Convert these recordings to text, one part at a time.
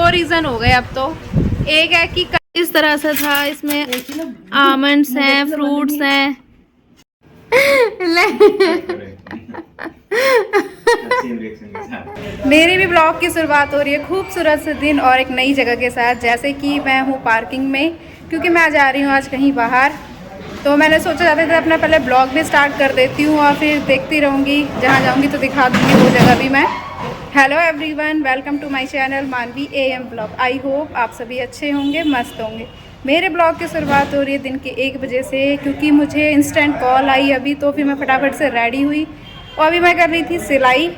दो रीज़न हो गए अब तो। एक है कि इस तरह से था, इसमें आमंड्स हैं, फ्रूट्स हैं। मेरे भी ब्लॉग की शुरुआत हो रही है खूबसूरत से दिन और एक नई जगह के साथ। जैसे कि मैं हूँ पार्किंग में, क्योंकि मैं जा रही हूँ आज कहीं बाहर। तो मैंने सोचा जाते थे अपना पहले ब्लॉग भी स्टार्ट कर देती हूँ और फिर देखती रहूँगी, जहाँ जाऊँगी तो दिखा दूँगी वो जगह भी मैं। Hello everyone, welcome to my channel Manvi AM blog. I hope आप सभी अच्छे होंगे, मस्त होंगे। मेरे ब्लॉग की शुरुआत हो रही है दिन के 1 बजे से, क्योंकि मुझे इंस्टेंट कॉल आई अभी। तो फिर मैं फटाफट से रेडी हुई और अभी मैं कर रही थी सिलाई,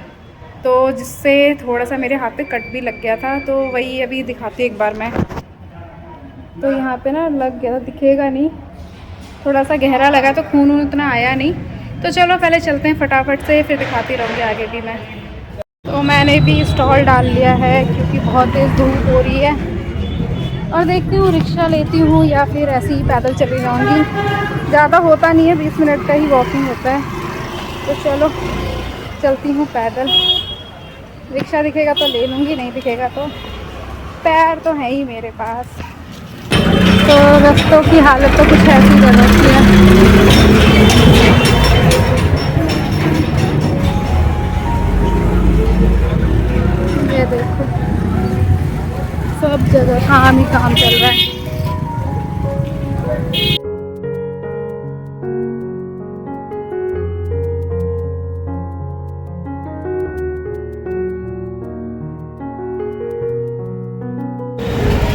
तो जिससे थोड़ा सा मेरे हाथ पे कट भी लग गया था। तो वही अभी दिखाती हूँ एक बार मैं। तो यहाँ पे ना लग गया था, दिखेगा नहीं, थोड़ा सा गहरा लगा तो खून उतना आया नहीं। तो चलो पहले चलते हैं फटाफट से, फिर दिखाती रहूँगी आगे भी मैं। तो मैंने भी स्टॉल डाल लिया है क्योंकि बहुत तेज़ धूप हो रही है। और देखती हूँ रिक्शा लेती हूँ या फिर ऐसे ही पैदल चली जाऊँगी। ज़्यादा होता नहीं है, 20 मिनट का ही वॉकिंग होता है। तो चलो चलती हूँ पैदल। रिक्शा दिखेगा तो ले लूँगी, नहीं दिखेगा तो पैर तो है ही मेरे पास। तो रास्तों की हालत तो कुछ ऐसी कर रखी है। ये देखो, सब जगह काम ही काम चल रहा है।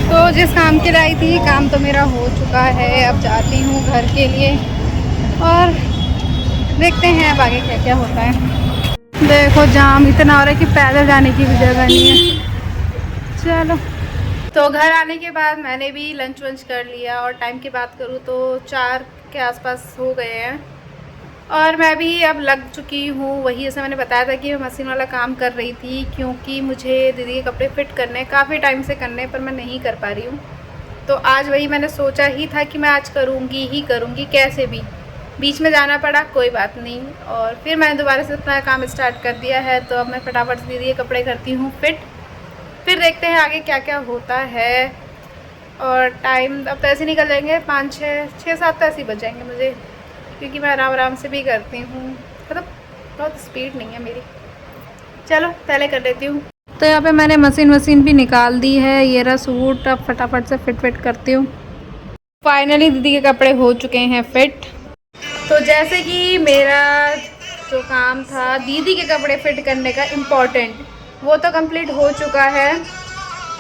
तो जिस काम के लिए आई थी, काम तो मेरा हो चुका है। अब जाती हूँ घर के लिए और देखते हैं अब आगे क्या क्या होता है। देखो जाम इतना हो रहा है कि पैदल जाने की भी जगह नहीं है। चलो, तो घर आने के बाद मैंने भी लंच वंच कर लिया और टाइम की बात करूँ तो 4 के आसपास हो गए हैं। और मैं भी अब लग चुकी हूँ वही, जैसे मैंने बताया था कि मैं मशीन वाला काम कर रही थी, क्योंकि मुझे दीदी के कपड़े फिट करने काफ़ी टाइम से करने, पर मैं नहीं कर पा रही हूँ। तो आज वही मैंने सोचा ही था कि मैं आज करूँगी ही करूँगी, कैसे भी। बीच में जाना पड़ा, कोई बात नहीं। और फिर मैंने दोबारा से अपना काम स्टार्ट कर दिया है। तो अब मैं फटाफट से दीदी के कपड़े करती हूँ फिट, फिर देखते हैं आगे क्या क्या होता है। और टाइम अब तो ऐसे निकल जाएंगे 5 6 7 तो ऐसे ही बच जाएंगे मुझे, क्योंकि मैं आराम आराम से भी करती हूँ, मतलब बहुत स्पीड नहीं है मेरी। चलो पहले कर लेती हूँ। तो यहाँ पे मैंने मशीन भी निकाल दी है। ये रहा सूट, अब फटाफट से फिट करती हूँ। फाइनली दीदी के कपड़े हो चुके हैं फिट। तो जैसे कि मेरा जो काम था दीदी के कपड़े फिट करने का इम्पोर्टेंट, वो तो कंप्लीट हो चुका है।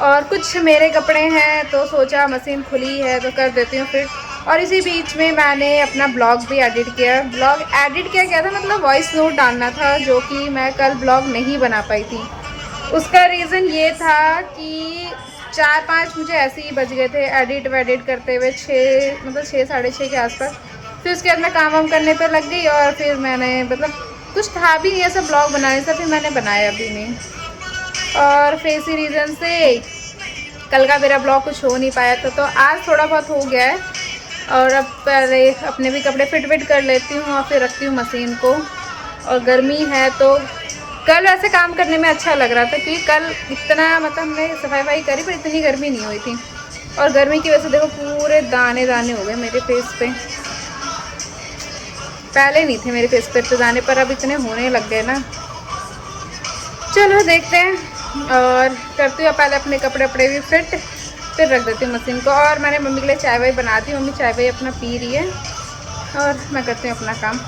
और कुछ मेरे कपड़े हैं तो सोचा मशीन खुली है तो कर देती हूँ फिट। और इसी बीच में मैंने अपना ब्लॉग भी एडिट किया। ब्लॉग एडिट किया क्या था, मतलब वॉइस नोट डालना था, जो कि मैं कल ब्लॉग नहीं बना पाई थी। उसका रीज़न ये था कि 4-5 मुझे ऐसे ही बज गए थे एडिट वेडिट करते हुए, 6 मतलब 6 साढ़े 6 के आसपास। फिर उसके बाद मैं काम वाम करने पे लग गई और फिर मैंने मतलब कुछ था भी नहीं ऐसा ब्लॉग बनाने से, फिर मैंने बनाया भी नहीं। और फिर इसी रीज़न से कल का मेरा ब्लॉग कुछ हो नहीं पाया था। तो आज थोड़ा बहुत हो गया है। और अब पहले अपने भी कपड़े फिट कर लेती हूँ और फिर रखती हूँ मशीन को। और गर्मी है तो कल ऐसे काम करने में अच्छा लग रहा था, क्योंकि कल इतना मतलब हमने सफाई करी पर इतनी गर्मी नहीं हुई थी। और गर्मी की वजह से देखो पूरे दाने दाने हो गए मेरे फेस पे। पहले नहीं थे मेरे फेस पे इतने दाने, पर अब इतने होने लग गए ना। चलो देखते हैं और करती हूँ पहले अपने कपड़े वपड़े भी फिट, फिर रख देती हूँ मशीन को। और मैंने मम्मी के लिए चाय वाय बनाती हूँ, मम्मी चाय वाय अपना पी रही है और मैं करती हूँ अपना काम।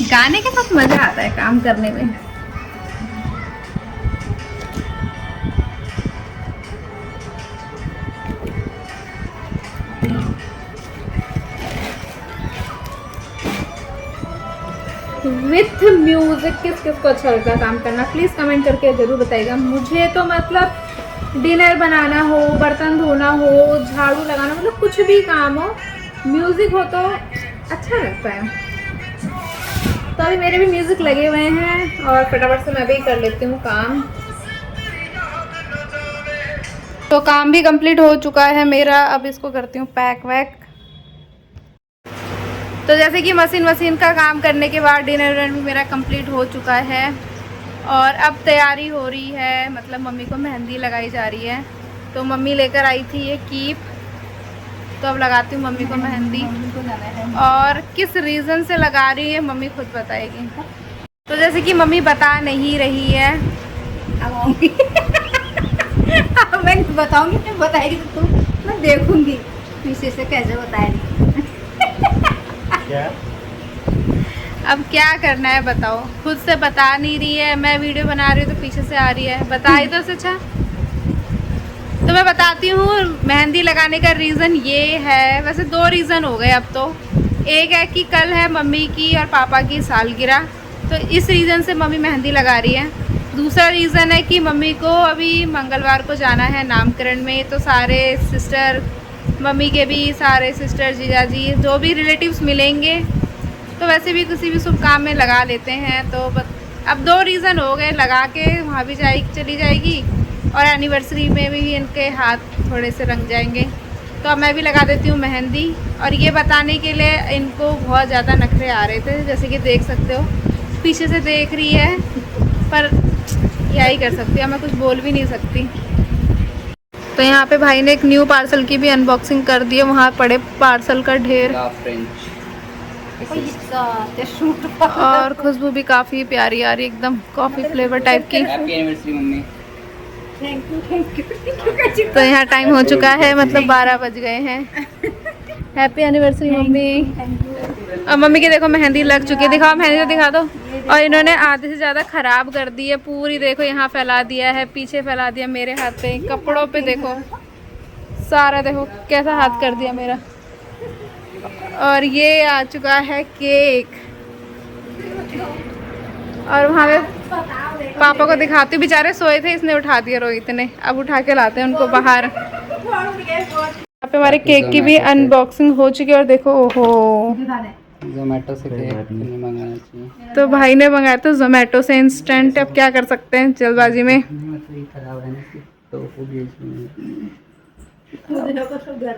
गाने के साथ मज़ा आता है काम करने में। विथ म्यूजिक किस किस को अच्छा लगता है काम करना, प्लीज़ कमेंट करके ज़रूर बताइएगा। मुझे तो मतलब डिनर बनाना हो, बर्तन धोना हो, झाड़ू लगाना, मतलब कुछ भी काम हो, म्यूज़िक हो तो अच्छा लगता है। तो अभी मेरे भी म्यूज़िक लगे हुए हैं और फटाफट से मैं भी कर लेती हूँ काम। तो काम भी कंप्लीट हो चुका है मेरा, अब इसको करती हूँ पैक वैक। तो जैसे कि मशीन का काम करने के बाद डिनर भी मेरा कंप्लीट हो चुका है और अब तैयारी हो रही है, मतलब मम्मी को मेहंदी लगाई जा रही है। तो मम्मी लेकर आई थी ये कीप, तो अब लगाती हूँ मम्मी को मेहंदी। और किस रीज़न से लगा रही है मम्मी खुद बताएगी। तो जैसे कि मम्मी बता नहीं रही है, अब मैं बताऊंगी, मैं बताएगी तो मैं देखूंगी पीछे से कैसे बताएगी। क्या? अब क्या करना है बताओ, खुद से बता नहीं रही है, मैं वीडियो बना रही हूँ तो पीछे से आ रही है, बताई तो सच्चा। तो मैं बताती हूँ मेहंदी लगाने का रीज़न ये है, वैसे 2 रीज़न हो गए अब तो। एक है कि कल है मम्मी की और पापा की सालगिरह, तो इस रीज़न से मम्मी मेहंदी लगा रही है। दूसरा रीज़न है कि मम्मी को अभी मंगलवार को जाना है नामकरण में, तो सारे सिस्टर, मम्मी के भी सारे सिस्टर, जीजाजी, जो भी रिलेटिव्स मिलेंगे, तो वैसे भी किसी भी शुभ काम में लगा लेते हैं। तो अब 2 रीज़न हो गए, लगा के वहाँ भी चली जाएगी और एनिवर्सरी में भी इनके हाथ थोड़े से रंग जाएंगे। तो अब मैं भी लगा देती हूँ मेहंदी। और ये बताने के लिए इनको बहुत ज़्यादा नखरे आ रहे थे, जैसे कि देख सकते हो पीछे से देख रही है, पर क्या ही कर सकती है, मैं कुछ बोल भी नहीं सकती। तो यहाँ पे भाई ने एक न्यू पार्सल की भी अनबॉक्सिंग कर दी है, वहाँ पड़े पार्सल का ढेर। और खुशबू भी काफ़ी प्यारी आ रही है, एकदम कॉफ़ी फ्लेवर टाइप की। Happy anniversary mummy. Thank you. तो यहाँ टाइम हो चुका है, मतलब 12 बज गए हैं। Happy anniversary mummy. और मम्मी की देखो मेहंदी लग चुकी है, दिखाओ मेहंदी तो दिखा दो। और इन्होंने आधे से ज़्यादा ख़राब कर दी है पूरी, देखो यहाँ फैला दिया है, पीछे फैला दिया, मेरे हाथ पे, कपड़ों पे देखो सारा, देखो कैसा हाथ कर दिया मेरा। और ये आ चुका है केक। और वहाँ पे पापा को दिखाती हूँ, बेचारे सोए थे, इसने उठा दिया रोहित ने, अब उठा के लाते हैं उनको बाहर। यहाँ पे हमारे केक की भी अनबॉक्सिंग हो चुकी है और देखो, ओहो जोमेटो से केक नहीं मंगाना चाहिए। तो भाई ने मंगाया था जोमेटो से इंस्टेंट, अब क्या कर सकते हैं जल्दबाजी में। खराब है ना, तो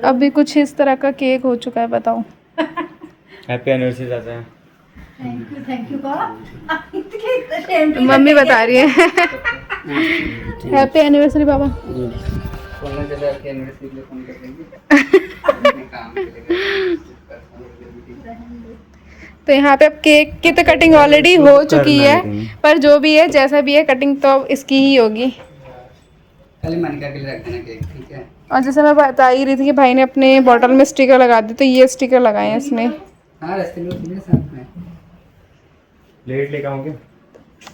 अभी कुछ इस तरह का केक हो चुका है, बताओ। हैप्पी एनिवर्सरी चाचा। Thank you. मम्मी बता रही है हैप्पी एनिवर्सरी बाबा। फोन चला हैप्पी एनिवर्सरी के लिए फोन कर देंगे। काम के लिए। तो यहाँ पे अब केक की तो कटिंग ऑलरेडी हो चुकी है, पर जो भी है जैसा भी है कटिंग तो इसकी ही होगी। खाली मनिका के लिए रख देना केक, ठीक है। और जैसे मैं बता ही रही थी कि भाई ने अपने बॉटल में स्टिकर लगा दी, तो ये स्टिकर लगाए हैं इसमें। हाँ रास्ते में उतरे साथ में। प्लेट लेकर आओगे?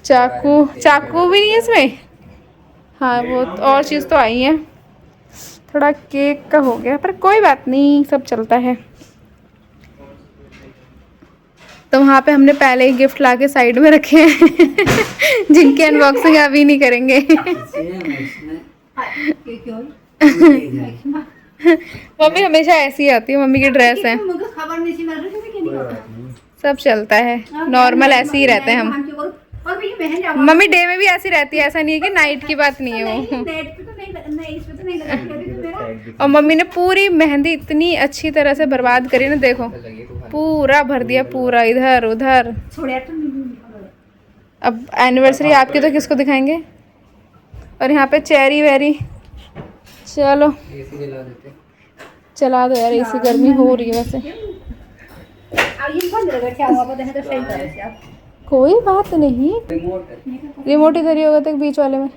चाकू भी नहीं है इसमें। हाँ वो और चीज़ तो आई है, थोड़ा केक का हो गया, पर कोई बात नहीं, सब चलता है। तो वहाँ पे हमने पहले ही गिफ्ट लाके साइड में रखे हैं जिनकी अनबॉक्सिंग अभी नहीं करेंगे। मम्मी हमेशा ऐसी ही आती है, मम्मी की ड्रेस है, सब चलता है, नॉर्मल ऐसे ही रहते हैं हम। मम्मी डे में भी ऐसी रहती है, ऐसा नहीं है कि नाइट की बात नहीं है वो। और मम्मी ने पूरी मेहंदी इतनी अच्छी तरह से बर्बाद करी ना, देखो पूरा भर दिया, पूरा इधर उधर। अब एनिवर्सरी आपकी तो किसको दिखाएंगे। और यहाँ पे चेरी वेरी, चलो चला दो यार, एसी गर्मी हो रही है वैसे। कोई बात नहीं, रिमोट इधर ही होगा तो बीच वाले में।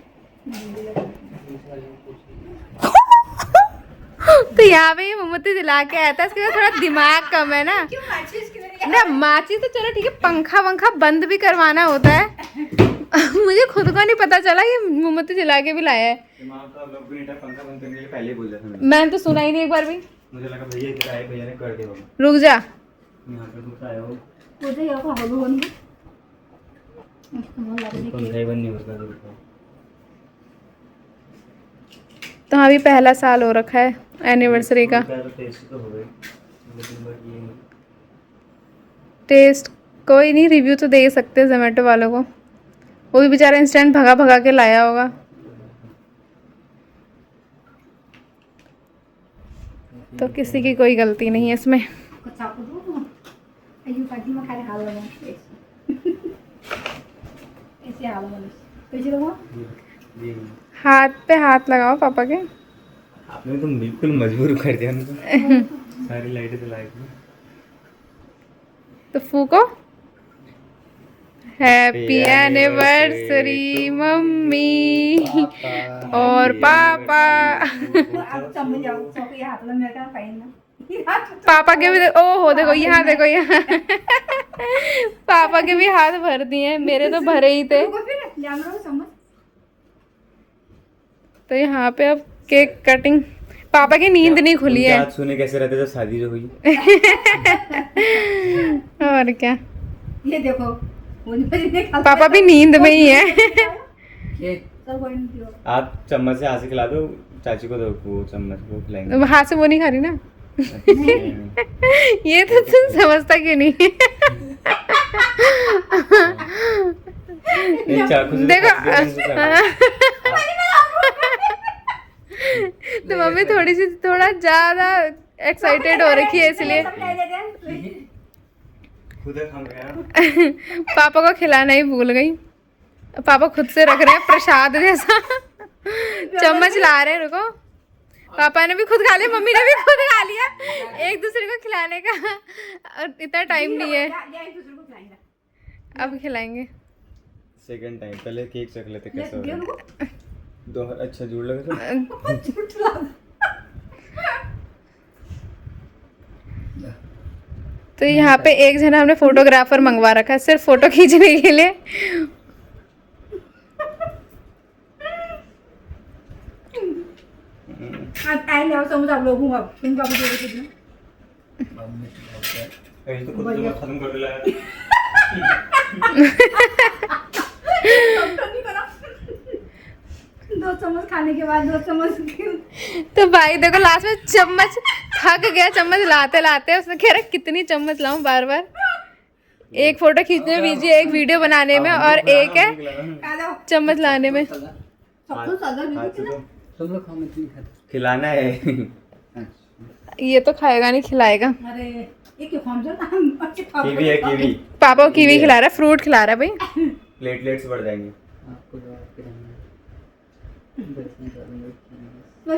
तो यहाँ पे मोमबत्ती जला के आया था, इसके पास थोड़ा दिमाग कम है ना। माचिस तो चलो ठीक है, पंखा वंखा बंद भी करवाना होता है। मुझे खुद को नहीं पता चला ये मोमबत्ती जला के भी लाया है। पंखा बंद करने के लिए पहले बोल दिया था मैंने, तो सुना ही नहीं एक बार भी। मुझे लगा भैया ने कर दिया। रुक जा, यहाँ पे कुछ आया हो तो हाँ, अभी पहला साल हो रखा है एनिवर्सरी का। टेस्ट कोई नहीं, रिव्यू तो दे सकते हैं जोमेटो वालों को, वो भी बेचारा इंस्टेंट भगा भगा के लाया होगा। तो किसी की कोई गलती नहीं है इसमें। अयो पार्टी में खाने हाल लगा ऐसे हाल लगा कैसे लगा हाथ पे हाथ लगाओ पापा के। आपने तो बिल्कुल मजबूर कर दिया हमको। सारी लाइटें जलाई थी। तो फूको। हैप्पी एनिवर्सरी मम्मी और पापा। अब चम्मच जाओ चौकी हाथ में मेरे का पाइन ना पापा के भी ओ हो देखो यहाँ देखो यहाँ पापा के भी हाथ भर दिए, मेरे तो भरे ही थे। फिर जान रहा हूँ चम्मच। तो यहाँ पे अब केक कटिंग। पापा की नींद नहीं खुली है। आज सुने कैसे रहते जब शादी जो हुई। और क्या, ये देखो पापा भी नींद में ही है। आप चम्मच से हाथ से खिला दो, चाची को दो वो चम्मच को खिलाएंगे। हाथ से वो नहीं खा रही ना। ये तो तुम समझता क्यों नहीं। चाकू से देखो तो तो मम्मी थोड़ा ज्यादा एक्साइटेड हो रखी है इसलिए खुद खा गया। पापा को खिलाना ही भूल गई। पापा खुद से रख रहे हैं प्रसाद जैसा। चम्मच ला रहे हैं, रुको। पापा ने भी खुद खा लिया, मम्मी ने भी खुद खा लिया। एक दूसरे को खिलाने का इतना टाइम नहीं है, अब खिलाएंगे। सेकंड टाइम, पहले केक चख लेते कैसा हो रहा है। दो अच्छा जोड़ लगे तो तो यहाँ पे एक जना हमने फोटोग्राफर मंगवा रखा है सिर्फ फोटो खींचने के लिए। टाइम आओ समझ आप लोगों अब इनका भी दे दो कहीं तो खुद तो खत्म कर दिया। दो चम्मच खाने के बाद 2 चम्मच तो भाई देखो लास्ट में चम्मच थक गया, चम्मच लाते लाते उसने कह रहा कितनी चम्मच लाऊं बार बार। एक फोटो खींचने में बिजी है, एक वीडियो बनाने में और एक है चम्मच लाने में। तुम लोग खाओ, मैं तो नहीं खाता। खिलाना है। ये तो खाएगा नहीं, खिलाएगा। अरे ये क्यों हम जो कीवी है कीवी। पापा को कीवी खिला रहा है, फ्रूट खिला रहा है भाई। प्लेटलेट्स बढ़ जाएंगे। आपको दवा के रहना दर्शन करूंगा।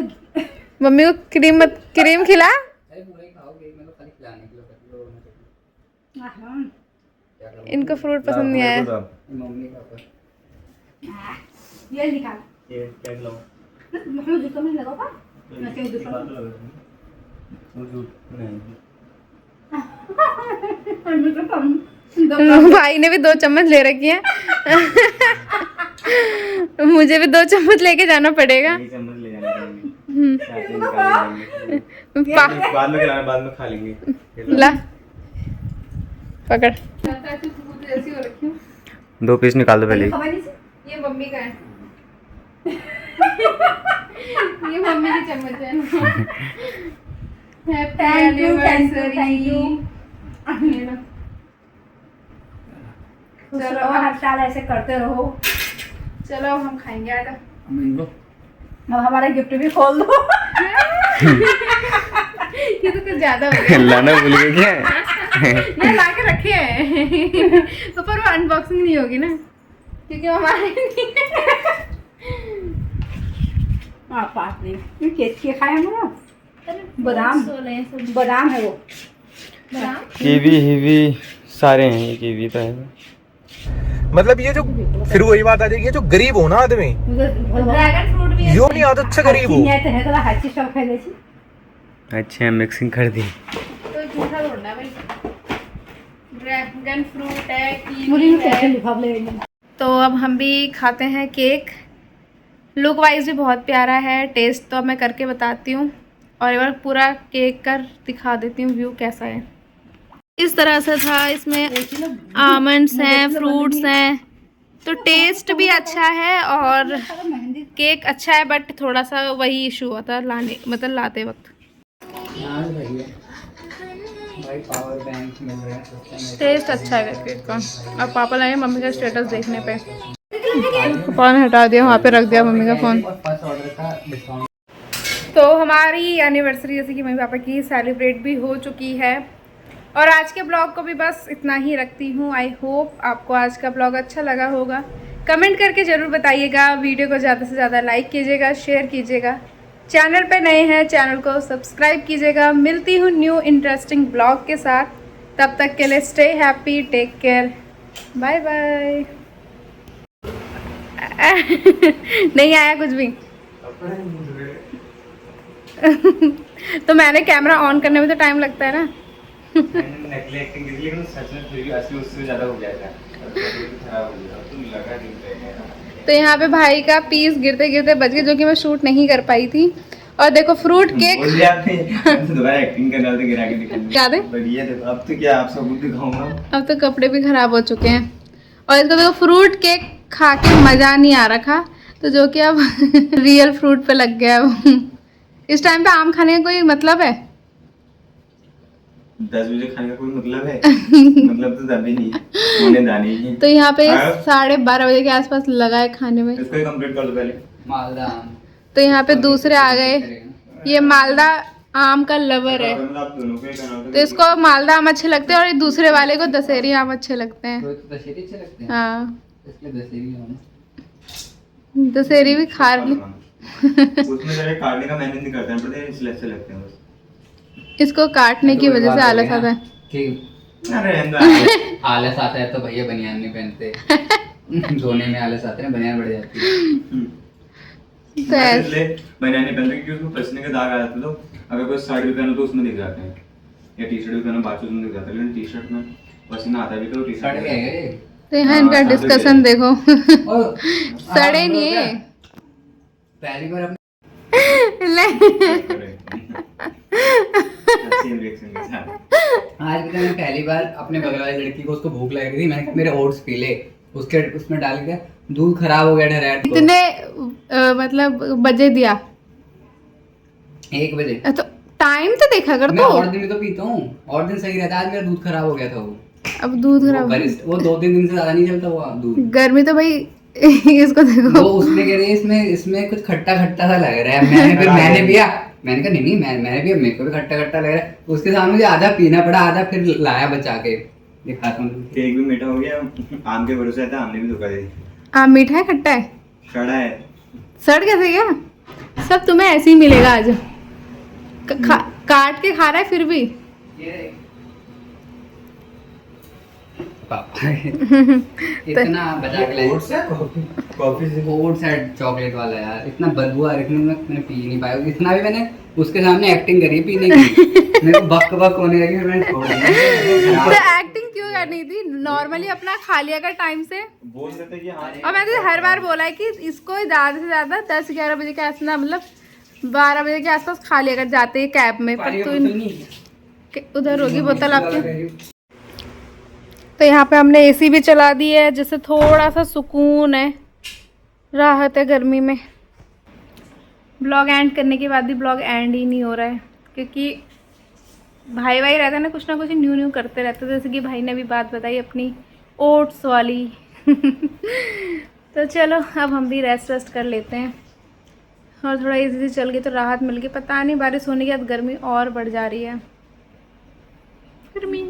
मम्मी को क्रीम खिला। अरे पूरा ही खाओगे, मैं तो खाली खिलाने के लिए कर लो। क्या करूं? इनको फ्रूट पसंद नहीं आया। मम्मी का पर ये निकाल ये क्या खिलाऊं? मुझे जूता में लगा पा मैं क्या जूता नहीं। भाई ने भी 2 चम्मच ले रखी है। मुझे भी 2 चम्मच लेके जाना पड़ेगा। चम्मच ले जाना बाद में खिलाना, बाद में खा लेंगे। ला पकड़। 2 पीस निकाल दो पहले। ये मम्मी का है। ये मम्मी की चम्मच है। थैंक यू चलो हर साल ऐसे करते रहो। चलो हम खाएंगे आटा। मैंगो अब हमारा गिफ्ट भी खोल दो। ये तो कुछ ज्यादा हो गया। लाना भूल गए क्या? ये ला के रखे हैं तो पर वो अनबॉक्सिंग नहीं होगी ना, क्योंकि वो हमारे नहीं है। पास नहीं ये केक खाए हम ना बादाम है वो कीवी हीवी सारे हैं। ये कीवी तो है। मतलब ये जो फिर वही बात आ जाएगी, ये जो गरीब हो ना आदमी ड्रैगन फ्रूट भी यो नहीं आदत से गरीब हो। हर चीज सब खाई छी अच्छा मिक्सिंग कर दी। तो झूठा ढूंढना है भाई। ड्रैगन फ्रूट है, मुझे कीवी कैसे है। लिफाफ ले तो अब हम भी खाते हैं केक। लुक वाइज भी बहुत प्यारा है, टेस्ट तो अब मैं करके बताती हूँ और एक बार पूरा केक कर दिखा देती हूँ व्यू कैसा है। इस तरह से था, इसमें आमंड्स हैं, फ्रूट्स हैं, तो टेस्ट भी अच्छा है और केक अच्छा है, बट थोड़ा सा वही इशू हुआ था लाते वक्त। आज भैया भाई पावर बैंक मिल रहा है, टेस्ट अच्छा है केक का। अब पापा लाए मम्मी का स्टेटस देखने पे। फ़ोन हटा दिया, वहाँ पे रख दिया मम्मी का फ़ोन। फर्स्ट ऑर्डर का डिस्काउंट। तो हमारी एनिवर्सरी जैसे कि मम्मी पापा की सेलिब्रेट भी हो चुकी है और आज के ब्लॉग को भी बस इतना ही रखती हूँ। आई होप आपको आज का ब्लॉग अच्छा लगा होगा। कमेंट करके ज़रूर बताइएगा। वीडियो को ज़्यादा से ज़्यादा लाइक कीजिएगा, शेयर कीजिएगा। चैनल पे नए हैं, चैनल को सब्सक्राइब कीजिएगा। मिलती हूँ न्यू इंटरेस्टिंग ब्लॉग के साथ। तब तक के लिए stay happy, take care, bye bye. नहीं आया कुछ भी। तो मैंने कैमरा ऑन करने में तो टाइम लगता है ना। नकली एक्टिंग की थी, लेकिन सच में फिर भी असली उससे ज्यादा हो गया था। खराब हो गया, तुम लगा नहीं पाएगा। तो यहाँ पे भाई का पीस गिरते गिरते बच गया, जो कि मैं शूट नहीं कर पाई थी। और देखो फ्रूट केक। बोल दिया आपने, तो दोबारा एक्टिंग करना तो गिरा के दिखाऊंगा। क्या दे? बढ़िया देखो, अब तो क्या आप सबको दिखाऊंगा। अब तो कपड़े भी खराब हो चुके हैं। और इसको देखो फ्रूट केक खा के मज़ा नहीं आ रखा, तो जो कि अब रियल फ्रूट पे लग गया। इस टाइम पे आम खाने का कोई मतलब है? 10 बजे खाने का कोई मतलब है? मतलब तो तभी नहीं होने दाने ही। तो यहाँ पे 12:30 बजे के आसपास लगा है खाने में। इसको ही कंप्लीट कर दो पहले। मालदा आम। तो यहाँ पे दूसरे आ गए। ये मालदा आम का लवर है, आप दोनों को ही करना तो इसको मालदा आम अच्छे लगते हैं और दूसरे वाले को दशहरी आम अच्छे लगते हैं। तो दशहरी अच्छे लगते हैं। हाँ, इसलिए दशहरी आम। दशहरी भी खा ली। उसमें जरा काटने का मेहनत नहीं करते हैं, पता है, इसलिए अच्छे लगते हैं बस। इसको काटने की वजह से आलस आता है। अरे रहने दो। आलस आता है तो भैया बनियान नहीं पहनते। धोने में आलस आते हैं, बनियान बढ़ जाती है। तो ऐसे इसलिए बनियान नहीं पहनते क्योंकि उसमें पसीने के दाग आ जाते हैं। तो अगर कोई शर्ट भी पहनो तो उसमें दिख जाते हैं, या टी शर्ट भी पहनो बाजू में दिख जाता है, लेकिन टी शर्ट में पसीना आता भी तो टी सड़ शर्ट गया है ये। तो यहाँ इनका डिस्कशन देखो। और सड़े नहीं है। पहली बार अपने आज भी तो मैंने पहली बार अपने बगल वाली लड़की को, उसको भूख लग रही थी, मैंने कहा मेरे ओट्स पी ले, उसके उसमें डाल के दूध खराब हो गया डायरेक्ट। कितने मतलब बजे दिया? 1 बजे। तो टाइम तो देखा कर मैं तो। और दिन भी तो पीता हूँ, और दिन सही रहता है। आज मेरा दूध खराब हो गया था। वो अब दूध खराब, वो 2-3 दिन से ज्यादा नहीं चलता वो दूध। गर्मी तो भाई इसको देखो। वो उसने कह रही है इसमें कुछ खट्टा खट्टा सा लग रहा है। मैंने पिया, मैंने कहा नहीं मैंने पिया, मेरे को भी खट्टा खट्टा लग रहा है। उसके सामने मुझे आधा पीना पड़ा, आधा फिर लाया बचा के दिखाता हूँ। केक भी मीठा हो गया, आम के भरोसे था, हमने भी धोखा दे दिया। आम मीठा है खट्टा है? सड़ा है। सड़ कैसे गया? सब तुम्हें ऐसे ही मिलेगा आज। काट के खा रहा है फिर भी। पापा इतना बचा के लाया। कॉफी से ओट्स है चॉकलेट वाला यार, इतना बदबू आ रही थी, मैंने पी नहीं पाया। इतना भी मैंने उसके सामने एक्टिंग करी पीने की। मेरे को बक बक होने लगी, फिर मैंने छोड़ दिया। तो एक्टिंग क्यों करनी थी? नॉर्मली अपना खा लिया कर टाइम से। बोल सकते कि हाँ। और मैंने तो हर बार बोला है कि इसको ज़्यादा से ज़्यादा 10-11 बजे के आसपास, मतलब 12 बजे के आसपास खा लिया कर जाते हैं कैब में। पर तू उधर होगी बोतल आपके। तो यहाँ पे हमने एसी भी चला दी है, जिससे थोड़ा सा सुकून है, राहत है गर्मी में। ब्लॉग एंड करने के बाद भी ब्लॉग एंड ही नहीं हो रहा है, क्योंकि भाई रहता है ना, कुछ न्यू करते रहते हैं। जैसे कि भाई ने भी बात बताई अपनी ओट्स वाली। तो चलो अब हम भी रेस्ट कर लेते हैं। और थोड़ा एसी से चल गई तो राहत मिल गई। पता नहीं बारिश होने के बाद गर्मी और बढ़ जा रही है। गर्मी